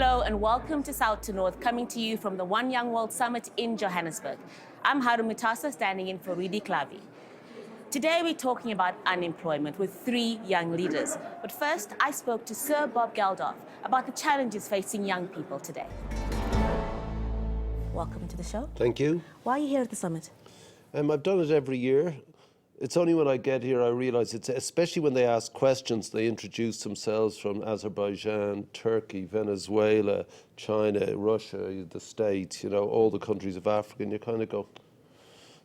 Hello and welcome to South2North, coming to you from the One Young World Summit in Johannesburg. I'm Haru Mutasa, standing in for Rudi Klavi. Today we're talking about unemployment with three young leaders. But first, I spoke to Sir Bob Geldof about the challenges facing young people today. Welcome to the show. Thank you. Why are you here at the summit? I've done it every year. It's only when I get here I realise it's, especially when they ask questions, they introduce themselves from Azerbaijan, Turkey, Venezuela, China, Russia, the States, all the countries of Africa, and you kind of go,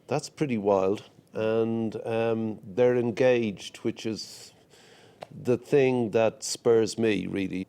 that's pretty wild. And they're engaged, which is the thing that spurs me, really.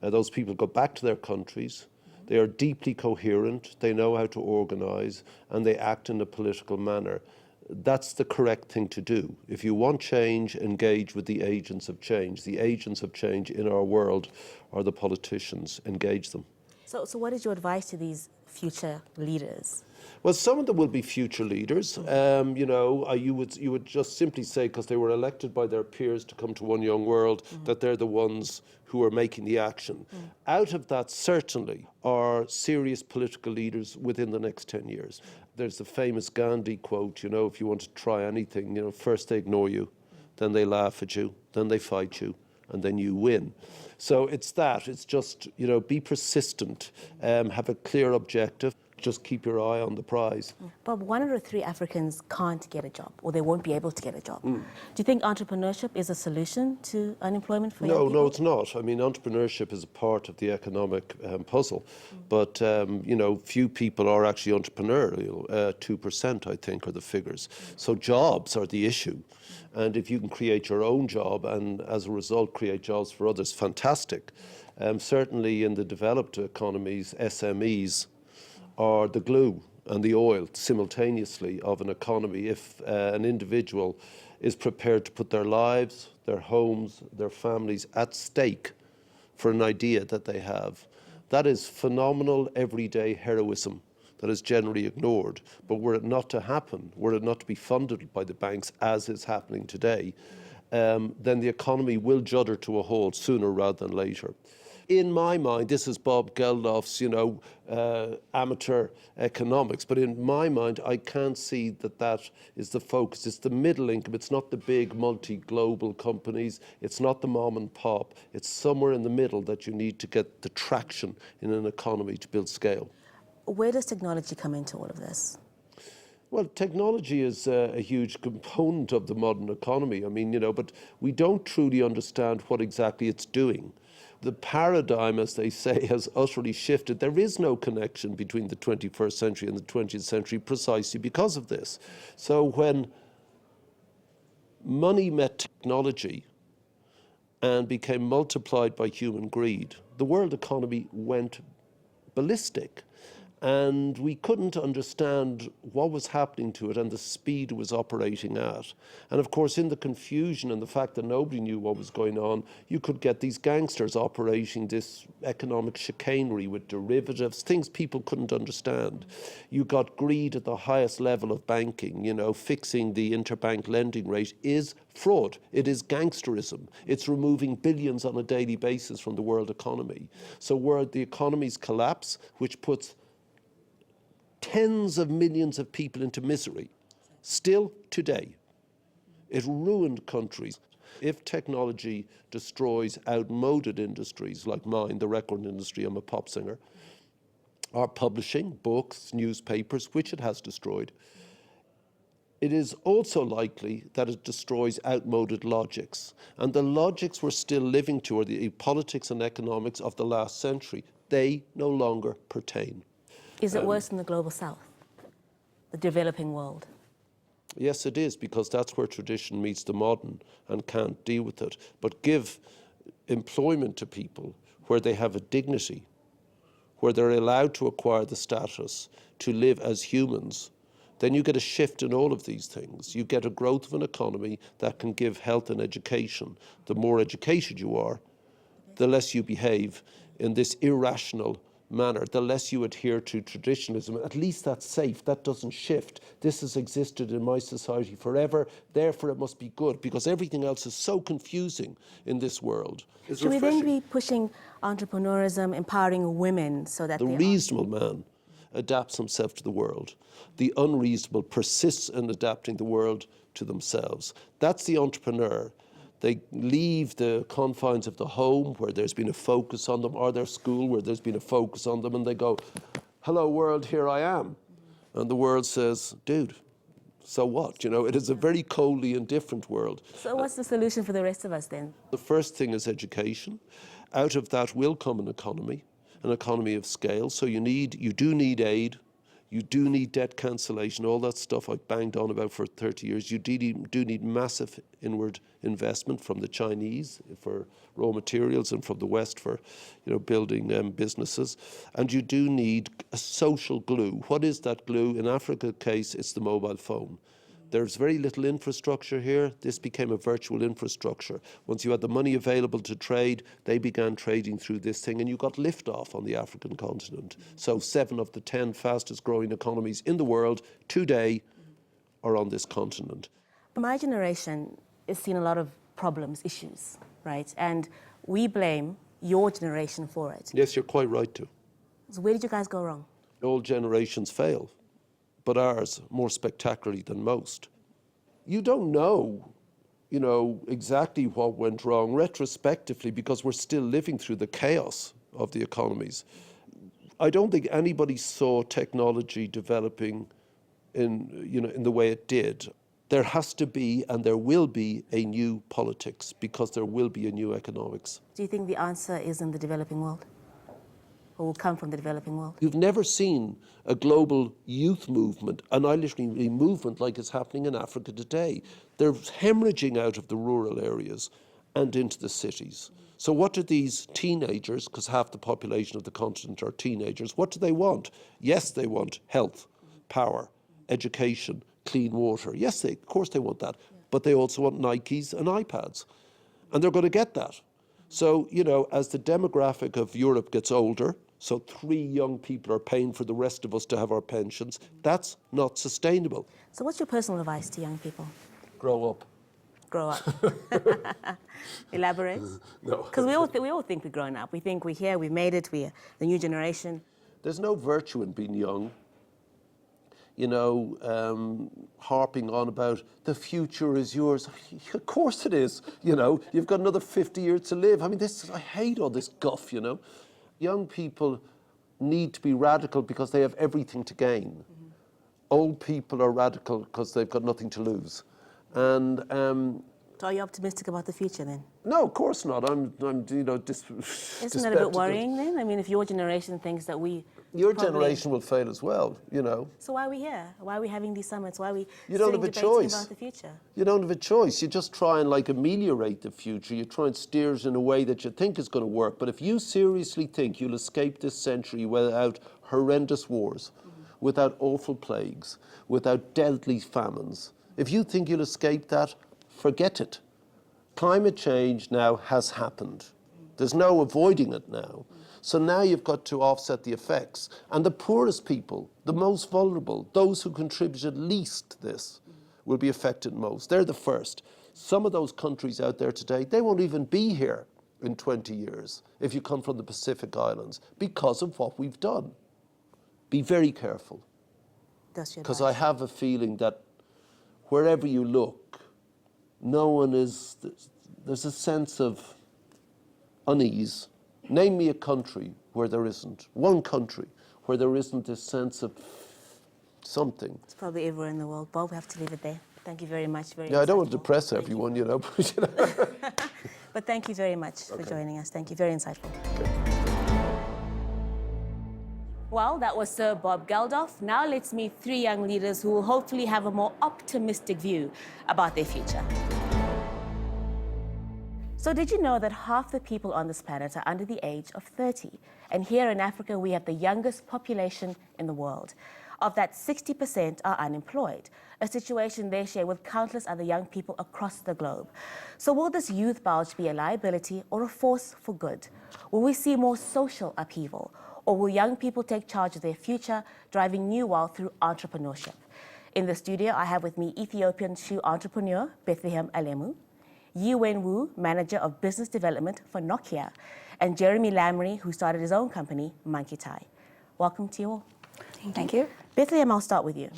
Those people go back to their countries. They are deeply coherent, they know how to organise, and they act in a political manner. That's the correct thing to do. If you want change, engage with the agents of change. The agents of change in our world are the politicians. Engage them. So what is your advice to these future leaders? Well, some of them will be future leaders. You would just simply say, because they were elected by their peers to come to One Young World, that they're the ones who are making the action. Out of that, certainly, are serious political leaders within the next 10 years. There's the famous Gandhi quote, if you want to try anything, first they ignore you, then they laugh at you, then they fight you, and then you win. So it's just, be persistent, have a clear objective, just keep your eye on the prize. Bob, 1 out of 3 Africans can't get a job, or they won't be able to get a job. Do you think entrepreneurship is a solution to unemployment for young people? No, it's not. I mean, entrepreneurship is a part of the economic puzzle, but, few people are actually entrepreneurial. 2%, I think, are the figures. So jobs are the issue. And if you can create your own job and, as a result, create jobs for others, fantastic. Certainly in the developed economies, SMEs are the glue and the oil simultaneously of an economy. If an individual is prepared to put their lives, their homes, their families at stake for an idea that they have, that is phenomenal everyday heroism that is generally ignored. But were it not to happen, were it not to be funded by the banks as is happening today, then the economy will judder to a halt sooner rather than later. In my mind, this is Bob Geldof's, amateur economics, but in my mind, I can't see that is the focus. It's the middle income. It's not the big multi-global companies. It's not the mom and pop. It's somewhere in the middle that you need to get the traction in an economy to build scale. Where does technology come into all of this? Well, technology is a huge component of the modern economy. But we don't truly understand what exactly it's doing. The paradigm, as they say, has utterly shifted. There is no connection between the 21st century and the 20th century precisely because of this. So when money met technology and became multiplied by human greed, the world economy went ballistic. And we couldn't understand what was happening to it and the speed it was operating at. And of course, in the confusion and the fact that nobody knew what was going on, you could get these gangsters operating this economic chicanery with derivatives, things people couldn't understand. You got greed at the highest level of banking. Fixing the interbank lending rate is fraud. It is gangsterism. It's removing billions on a daily basis from the world economy. So where the economies collapse, which puts tens of millions of people into misery, still today. It ruined countries. If technology destroys outmoded industries like mine, the record industry, I'm a pop singer, or publishing, books, newspapers, which it has destroyed, it is also likely that it destroys outmoded logics. And the logics we're still living to are the politics and economics of the last century. They no longer pertain. Is it worse in the global south, the developing world? Yes, it is, because that's where tradition meets the modern and can't deal with it. But give employment to people where they have a dignity, where they're allowed to acquire the status to live as humans, then you get a shift in all of these things. You get a growth of an economy that can give health and education. The more educated you are, the less you behave in this irrational manner, the less you adhere to traditionalism. At least that's safe. That doesn't shift. This has existed in my society forever. Therefore, it must be good, because everything else is so confusing in this world. It's Should refreshing. we then be pushing entrepreneurism, empowering women so that The reasonable man adapts himself to the world. The unreasonable persists in adapting the world to themselves. That's the entrepreneur. They leave the confines of the home where there's been a focus on them, or their school where there's been a focus on them, and they go, hello world, here I am. And the world says, dude, so what? You know, it is a very coldly indifferent world. So what's the solution for the rest of us then? The first thing is education. Out of that will come an economy of scale. So you do need aid. You do need debt cancellation, all that stuff I've banged on about for 30 years. You do need massive inward investment from the Chinese for raw materials and from the West for, building businesses. And you do need a social glue. What is that glue? In Africa's case, it's the mobile phone. There's very little infrastructure here. This became a virtual infrastructure. Once you had the money available to trade, they began trading through this thing, and you got liftoff on the African continent. So 7 of the 10 fastest growing economies in the world today are on this continent. My generation has seen a lot of problems, issues, right? And we blame your generation for it. Yes, you're quite right to. So where did you guys go wrong? All generations fail, but ours more spectacularly than most. You don't know, exactly what went wrong retrospectively, because we're still living through the chaos of the economies. I don't think anybody saw technology developing in the way it did. There has to be, and there will be, a new politics, because there will be a new economics. Do you think the answer is in the developing world? Or will come from the developing world? You've never seen a global youth movement, an Irish movement like is happening in Africa today. They're hemorrhaging out of the rural areas and into the cities. So what do these teenagers, because half the population of the continent are teenagers, what do they want? Yes, they want health, power, education, clean water. Yes, of course they want that. But they also want Nikes and iPads. And they're going to get that. So, as the demographic of Europe gets older, so 3 young people are paying for the rest of us to have our pensions, that's not sustainable. So what's your personal advice to young people? Grow up. Grow up. Elaborate? No. Because we all think we're grown up. We think we're here, we've made it, we're the new generation. There's no virtue in being young. Harping on about the future is yours. Of course it is. You've got another 50 years to live. I mean, I hate all this guff, Young people need to be radical because they have everything to gain. Mm-hmm. Old people are radical because they've got nothing to lose. And so are you optimistic about the future then? No, of course not. I'm Isn't that a bit worrying then? I mean, if your generation thinks that your generation will fail as well, So why are we here? Why are we having these summits? Why are we You don't have a debating choice. about the future? You don't have a choice. You just try and ameliorate the future. You try and steer it in a way that you think is going to work. But if you seriously think you'll escape this century without horrendous wars, without awful plagues, without deadly famines, if you think you'll escape that, forget it. Climate change now has happened. There's no avoiding it now. So now you've got to offset the effects. And the poorest people, the most vulnerable, those who contributed least to this, will be affected most. They're the first. Some of those countries out there today, they won't even be here in 20 years if you come from the Pacific Islands because of what we've done. Be very careful. Because I have a feeling that wherever you look, there's a sense of unease. Name me a country where there isn't. One country where there isn't this sense of something. It's probably everywhere in the world. Bob, we have to leave it there. Thank you very much. Yeah, I don't want to depress everyone, But thank you very much for joining us. Thank you. Very insightful. Well, that was Sir Bob Geldof. Now let's meet 3 young leaders who will hopefully have a more optimistic view about their future. So did you know that half the people on this planet are under the age of 30? And here in Africa, we have the youngest population in the world. Of that, 60% are unemployed, a situation they share with countless other young people across the globe. So will this youth bulge be a liability or a force for good? Will we see more social upheaval? Or will young people take charge of their future, driving new wealth through entrepreneurship? In the studio, I have with me Ethiopian shoe entrepreneur Bethlehem Alemu, Yiwen Wu, manager of business development for Nokia, and Jeremy Lamry, who started his own company, Monkey Tie. Welcome to you all. Thank you. Bethlehem, I'll start with you.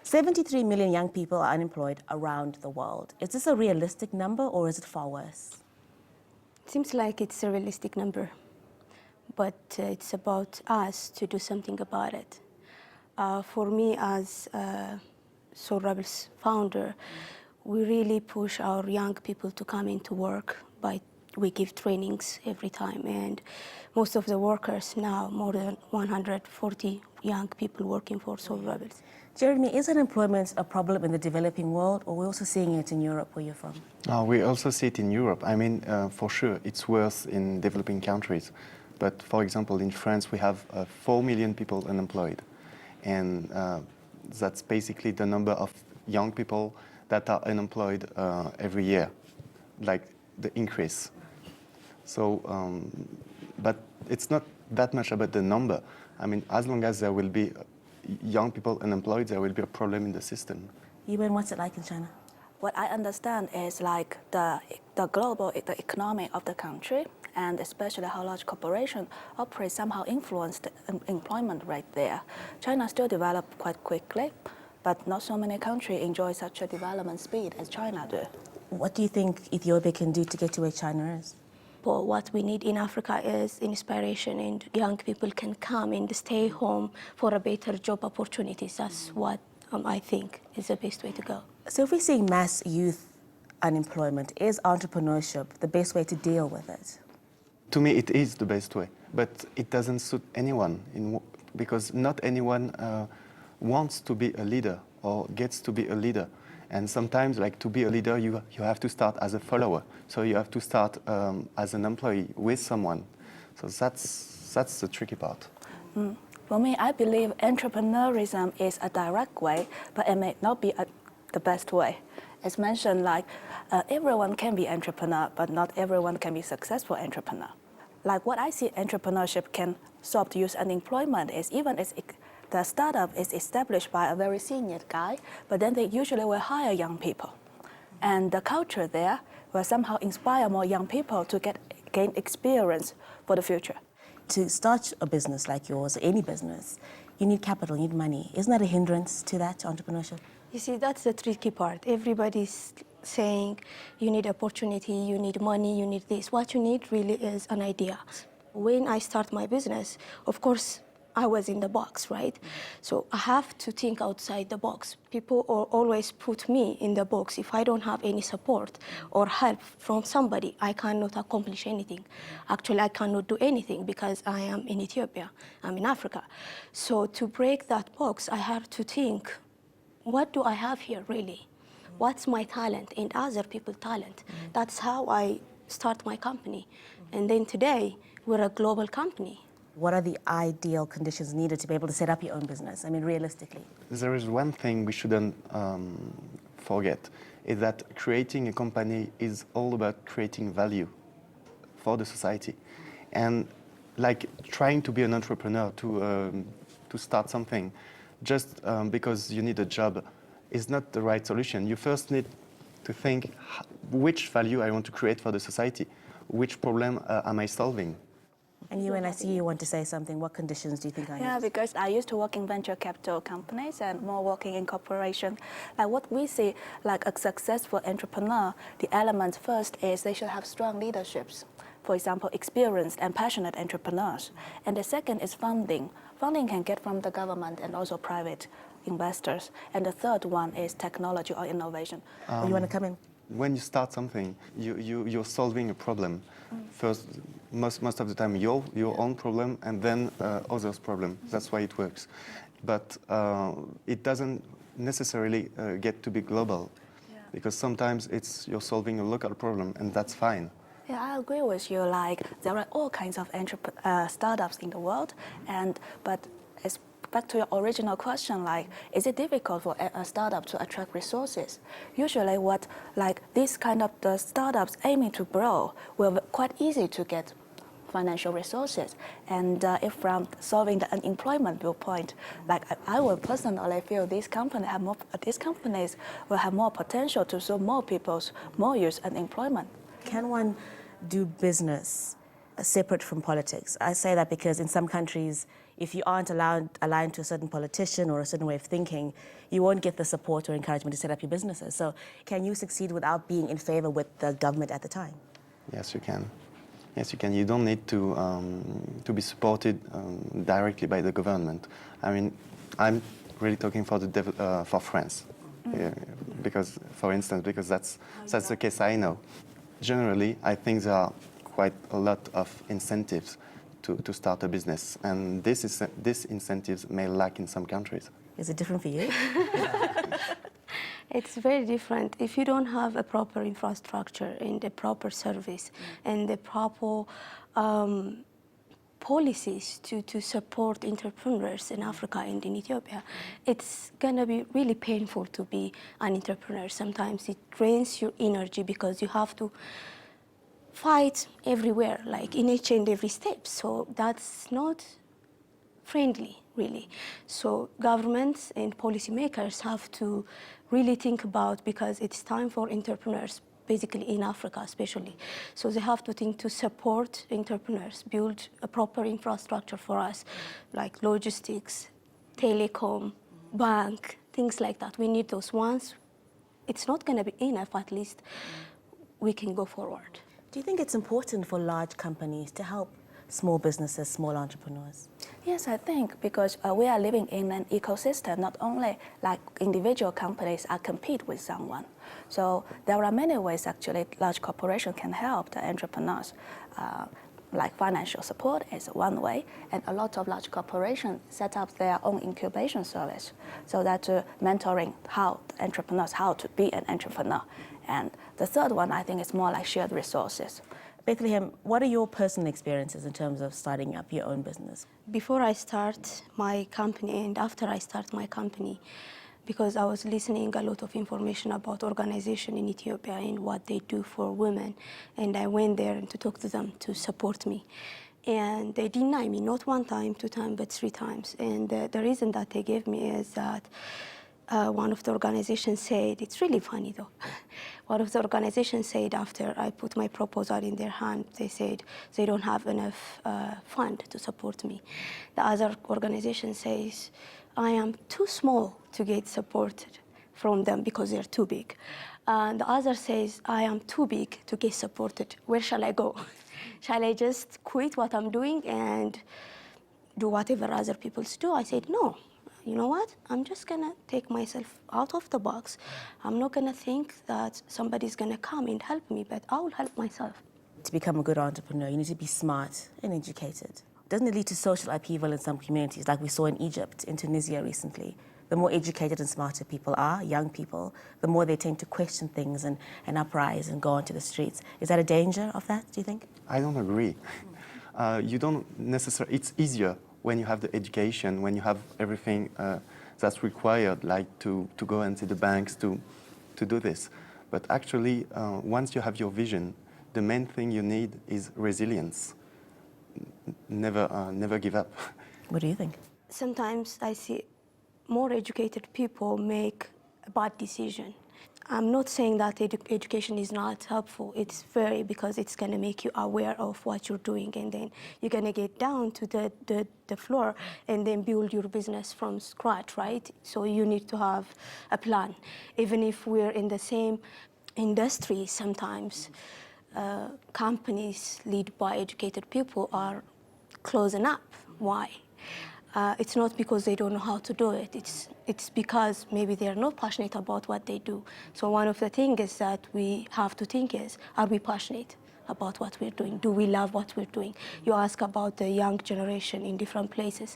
73 million young people are unemployed around the world. Is this a realistic number or is it far worse? It seems like it's a realistic number, but it's about us to do something about it. For me, as Soul Rebels founder, we really push our young people to come into work. We give trainings every time, and most of the workers now, more than 140 young people working for Soul Rebels. Jeremy, is unemployment a problem in the developing world, or we're also seeing it in Europe, where you're from? We also see it in Europe. I mean, for sure, it's worse in developing countries. But for example, in France, we have 4 million people unemployed. And that's basically the number of young people that are unemployed every year, like the increase. So, but it's not that much about the number. I mean, as long as there will be young people unemployed, there will be a problem in the system. Yiwen, what's it like in China? What I understand is like the global economy of the country, and especially how large corporations operate somehow influence the employment rate there. China still developed quite quickly, but not so many countries enjoy such a development speed as China do. What do you think Ethiopia can do to get to where China is? But what we need in Africa is inspiration, and young people can come and stay home for a better job opportunities. That's what I think is the best way to go. So if we're seeing mass youth unemployment, is entrepreneurship the best way to deal with it? To me, it is the best way, but it doesn't suit anyone because not anyone wants to be a leader or gets to be a leader. And sometimes, like, to be a leader, you have to start as a follower. So you have to start as an employee with someone. So that's the tricky part. For me, I believe entrepreneurism is a direct way, but it may not be the best way. As mentioned, like everyone can be entrepreneur, but not everyone can be successful entrepreneur. Like what I see entrepreneurship can solve to youth unemployment is even as the startup is established by a very senior guy, but then they usually will hire young people. And the culture there will somehow inspire more young people to gain experience for the future. To start a business like yours, any business, you need capital, you need money. Isn't that a hindrance to that, to entrepreneurship? You see, that's the tricky part. Everybody's saying you need opportunity, you need money, you need this. What you need really is an idea. When I start my business, of course, I was in the box, right? So I have to think outside the box. People always put me in the box. If I don't have any support or help from somebody, I cannot accomplish anything. Actually, I cannot do anything because I am in Ethiopia, I'm in Africa. So to break that box, I have to think, what do I have here really? What's my talent and other people's talent? That's how I start my company. And then today, we're a global company. What are the ideal conditions needed to be able to set up your own business? I mean, realistically. There is one thing we shouldn't forget, is that creating a company is all about creating value for the society. And like trying to be an entrepreneur, to start something, just because you need a job is not the right solution. You first need to think which value I want to create for the society, which problem am I solving? And you, and I see you want to say something. What conditions do you think I need? Yeah, because I used to work in venture capital companies and more working in corporation. Like what we see, like a successful entrepreneur, the element first is they should have strong leaderships. For example, experienced and passionate entrepreneurs. And the second is funding. Funding can get from the government and also private investors. And the third one is technology or innovation. You want to come in? When you start something, you're solving a problem. First, most of the time, your own problem, and then others' problem. That's why it works. But it doesn't necessarily get to be global, because sometimes you're solving a local problem, and that's fine. Yeah, I agree with you. Like there are all kinds of startups in the world, but back to your original question, like, is it difficult for a startup to attract resources? Usually this kind of the startups aiming to grow will be quite easy to get financial resources. And if from solving the unemployment viewpoint, like I will personally feel these companies will have more potential to solve more people's more youth unemployment. Can one do business separate from politics? I say that because in some countries, if you aren't aligned to a certain politician or a certain way of thinking, you won't get the support or encouragement to set up your businesses. So can you succeed without being in favor with the government at the time? Yes, you can. Yes, you can. You don't need to be supported directly by the government. I mean, I'm really talking for for France, because, for instance, because that's the case I know. Generally, I think there are quite a lot of incentives to start a business, and these incentives may lack in some countries. Is it different for you? It's very different. If you don't have a proper infrastructure and a proper service and the proper policies to support entrepreneurs in Africa and in Ethiopia, it's gonna be really painful to be an entrepreneur. Sometimes it drains your energy because you have to fight everywhere, like in each and every step. So that's not friendly, really. So governments and policymakers have to really think about, because it's time for entrepreneurs, basically in Africa especially. So they have to think to support entrepreneurs, build a proper infrastructure for us, like logistics, telecom, bank, things like that. We need those. Once it's not gonna be enough, at least we can go forward. Do you think it's important for large companies to help small businesses, small entrepreneurs? Yes, I think because we are living in an ecosystem, not only like individual companies are compete with someone. So there are many ways actually large corporations can help the entrepreneurs. Like financial support is one way, and a lot of large corporations set up their own incubation service, so that mentoring how entrepreneurs how to be an entrepreneur. And the third one, I think, is more like shared resources. Bethlehem, what are your personal experiences in terms of starting up your own business? Before I start my company and after I start my company, because I was listening a lot of information about organization in Ethiopia and what they do for women, and I went there to talk to them to support me. And they deny me, not one time, 2 times, but 3 times. And the reason that they gave me is that one of the organizations said, it's really funny though, one of the organizations said after I put my proposal in their hand, they said they don't have enough fund to support me. The other organization says, I am too small to get supported from them because they're too big. And the other says, I am too big to get supported. Where shall I go? Shall I just quit what I'm doing and do whatever other people do? I said, no. You know what? I'm just gonna take myself out of the box. I'm not gonna think that somebody's gonna come and help me, but I will help myself. To become a good entrepreneur, you need to be smart and educated. Doesn't it lead to social upheaval in some communities, like we saw in Egypt, in Tunisia recently? The more educated and smarter people are, young people, the more they tend to question things and uprise and go onto the streets. Is that a danger of that, do you think? I don't agree. You don't necessarily, it's easier when you have the education, when you have everything that's required, like to go into the banks to do this. But actually, once you have your vision, the main thing you need is resilience. Never give up. What do you think? Sometimes I see more educated people make a bad decision. I'm not saying that education is not helpful. It's very, because it's going to make you aware of what you're doing, and then you're going to get down to the floor and then build your business from scratch, right? So you need to have a plan. Even if we're in the same industry, sometimes companies led by educated people are closing up. Why? It's not because they don't know how to do it. It's because maybe they're not passionate about what they do. So one of the things is that we have to think is, are we passionate about what we're doing? Do we love what we're doing? You ask about the young generation in different places.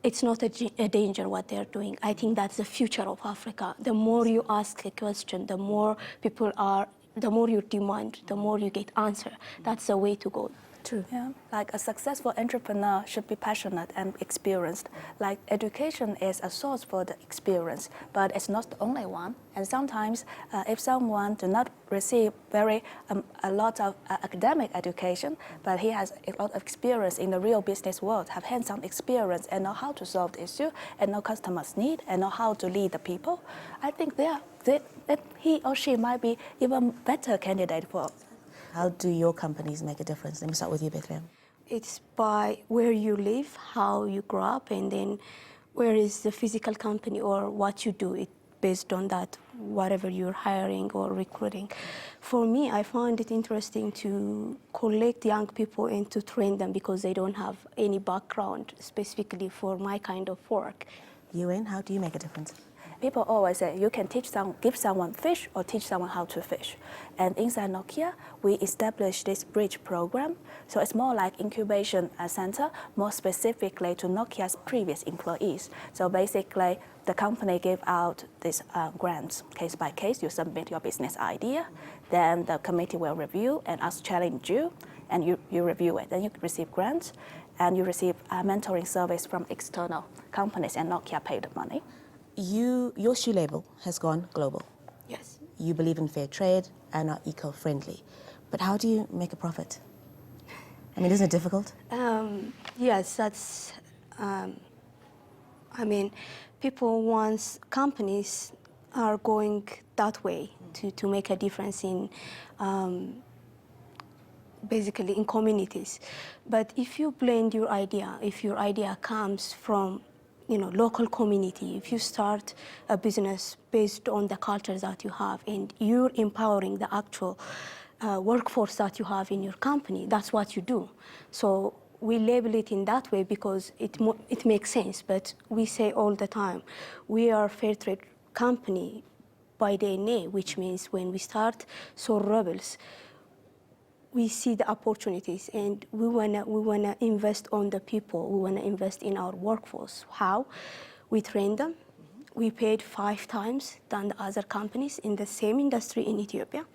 It's not a danger what they're doing. I think that's the future of Africa. The more you ask a question, the more people are the more you demand, the more you get answer. That's the way to go. True. Yeah, like a successful entrepreneur should be passionate and experienced. Like education is a source for the experience, but it's not the only one. And sometimes, if someone do not receive a lot of academic education, but he has a lot of experience in the real business world, have hands-on experience and know how to solve the issue, and know customers' need, and know how to lead the people, I think that he or she might be even better candidate for. How do your companies make a difference? Let me start with you, Bethlehem. It's by where you live, how you grow up, and then where is the physical company or what you do. It based on that, whatever you're hiring or recruiting. For me, I find it interesting to collect young people and to train them because they don't have any background specifically for my kind of work. Yuen, how do you make a difference? People always say you can give someone fish or teach someone how to fish. And inside Nokia, we established this bridge program. So it's more like incubation center, more specifically to Nokia's previous employees. So basically, the company gave out these grants case by case. You submit your business idea, then the committee will review and challenge you, and you review it. Then you receive grants, and you receive mentoring service from external companies, and Nokia paid the money. Your shoe label has gone global. Yes. You believe in fair trade and are eco-friendly. But how do you make a profit? I mean, isn't it difficult? Yes, that's, people want companies are going that way to make a difference in basically in communities. But if you blend your idea, if your idea comes from local community, if you start a business based on the culture that you have and you're empowering the actual workforce that you have in your company, that's what you do. So we label it in that way because it makes sense, but we say all the time, we are a fair trade company by DNA, which means when we start Soul Rebels, we see the opportunities and we wanna invest on the people. We wanna invest in our workforce. How? We train them. We paid 5 times than the other companies in the same industry in Ethiopia.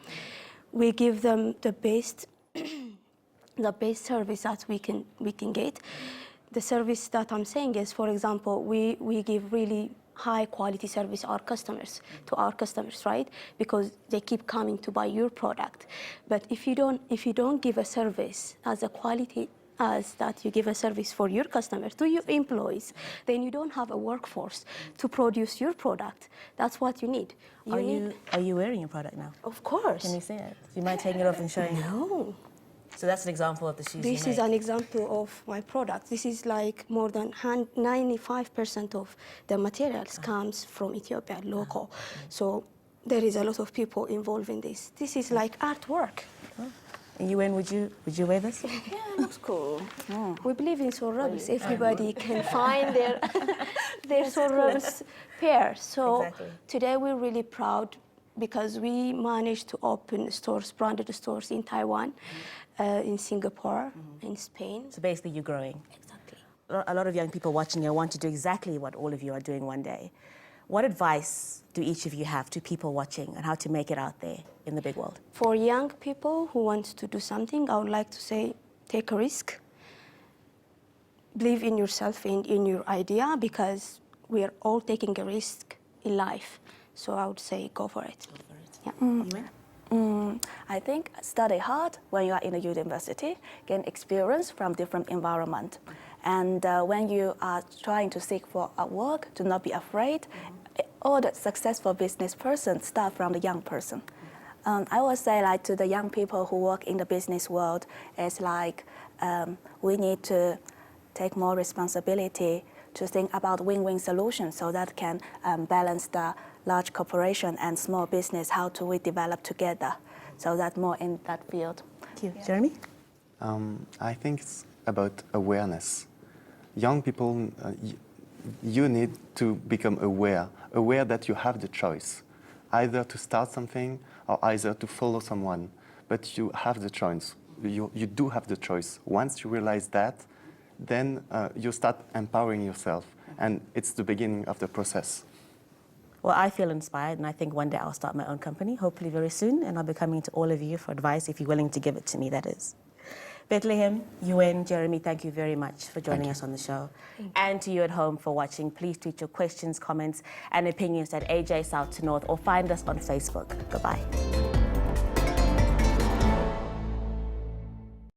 We give them the best, the best service that we can get. The service that I'm saying is, for example, we give really high quality service to our customers, right? Because they keep coming to buy your product. But if you don't give a service as a quality as that you give a service for your customers, to your employees, then you don't have a workforce to produce your product. That's what you need. Are you wearing your product now? Of course. Can we see it? Do you mind taking it off and showing? No. So that's an example of the shoes This you is make. an example of my product. This is like more than 95% of the materials comes from Ethiopia, local. So there is a lot of people involved in this. This is like artwork. And Yuen, would you wear this? Yeah, it looks cool. We believe in Soul Rebels. Everybody can find their Soul Rebels pair. So Exactly. today we're really proud because we managed to open stores, branded stores in Taiwan, in Singapore, in Spain. So basically, you're growing. Exactly. A lot of young people watching here want to do exactly what all of you are doing one day. What advice do each of you have to people watching on how to make it out there in the big world? For young people who want to do something, I would like to say, take a risk. Believe in yourself and in your idea because we are all taking a risk in life. So I would say go for it. Go for it. Yeah. Yuen? I think study hard when you are in a university, gain experience from different environment. And when you are trying to seek for a work, do not be afraid. All the successful business person start from the young person. I always say like to the young people who work in the business world, it's like we need to take more responsibility to think about win-win solutions so that can balance the large corporation and small business, how do we develop together? So that more in that field. Thank you. Jeremy? I think it's about awareness. Young people, you need to become aware that you have the choice, either to start something or either to follow someone. But you have the choice. You do have the choice. Once you realize that, then you start empowering yourself, and it's the beginning of the process. Well, I feel inspired, and I think one day I'll start my own company, hopefully very soon, and I'll be coming to all of you for advice if you're willing to give it to me, that is. Bethlehem, Yuen, Jeremy, thank you very much for joining us on the show. And to you at home for watching, please tweet your questions, comments, and opinions at AJ South to North or find us on Facebook. Goodbye.